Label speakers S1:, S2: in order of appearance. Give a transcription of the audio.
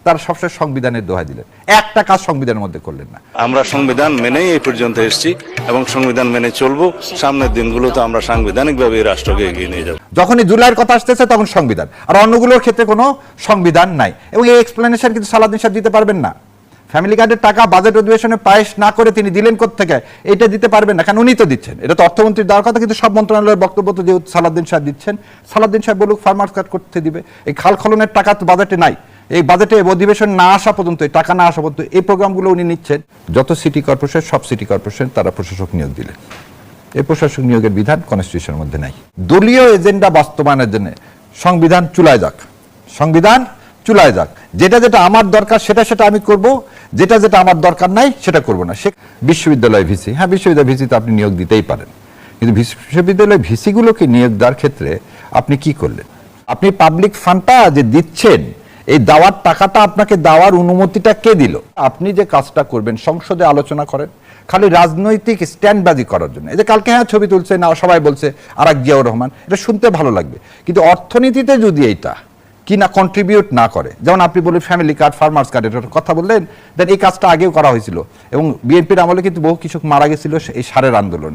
S1: তারা সবসময় সংবিধানের দোহাই দিলেন, একটা কাজ সংবিধানের মধ্যে করলেন না।
S2: আমরা সংবিধান মেনেই এই পর্যন্ত এসেছি এবং সংবিধান মেনে চলবো। সামনের দিনগুলোতে আমরা সাংবিধানিকভাবে এই রাষ্ট্রকে এগিয়ে নিয়ে যাব।
S1: যখনই জুলাইয়ের কথা আসতেছে তখন সংবিধান, আর অন্যগুলোর ক্ষেত্রে কোনো সংবিধান নাই, এবং এই এক্সপ্লেনেশন কিন্তু সালাউদ্দিন সাহেব দিতে পারবেন না। ফ্যামিলি কার্ডের টাকা বাজেট অধিবেশনে পাশ না করে তিনি দিলেন কোত্থেকে, এটা দিতে পারবেন না, কারণ উনি তো দিচ্ছেন, এটা তো অর্থমন্ত্রীর দেওয়ার কথা, কিন্তু সব মন্ত্রণালয়ের বক্তব্য তো যেহেতু সালাউদ্দিন সাহেব দিচ্ছেন, সালাউদ্দিন সাহেব বলুক ফার্মার্স কার্ড করতে দিবে। এই খাল খননের টাকা তো বাজেটে নাই, এই বাজেটে অধিবেশন না আসা পর্যন্ত, এই টাকা না আসা পর্যন্ত এই প্রোগ্রামগুলো উনি নিচ্ছেন। যত সিটি কর্পোরেশন, সব সিটি কর্পোরেশন তারা প্রশাসক নিয়োগ দিলেন, এই প্রশাসক নিয়োগের বিধান কনস্টিটিউশনের মধ্যে নাই। দলীয় এজেন্ডা বাস্তবায়নের জন্য সংবিধান চুলায় যাক, সংবিধান চুলায় যাক, যেটা যেটা আমার দরকার সেটা সেটা আমি করব, যেটা যেটা আমার দরকার নাই সেটা করব না। সে বিশ্ববিদ্যালয় ভিসি, হ্যাঁ বিশ্ববিদ্যালয় ভিসিতে আপনি নিয়োগ দিতেই পারেন, কিন্তু বিশ্ববিদ্যালয় ভিসিগুলোকে নিয়োগ দেওয়ার ক্ষেত্রে আপনি কি করলেন? আপনি পাবলিক ফান্ডটা যে দিচ্ছেন, এই দেওয়ার টাকাটা আপনাকে দেওয়ার অনুমতিটা কে দিল? আপনি যে কাজটা করবেন সংসদে আলোচনা করেন, খালি রাজনৈতিক স্ট্যান্ডবাজি করার জন্য। এই যে কালকে হ্যাঁ ছবি তুলছে না, সবাই বলছে আরেক জিয়াউর রহমান, এটা শুনতে ভালো লাগবে, কিন্তু অর্থনীতিতে যদি এইটা কি না কন্ট্রিবিউট না করে, যেমন আপনি বললেন ফ্যামিলি কার্ড, ফার্মার্স কার্ড, এটার কথা বললেন, দেন এই কাজটা আগেও করা হয়েছিল এবং বিএনপির আমলে কিন্তু বহু কৃষক মারা গেছিল এই সারের আন্দোলনে।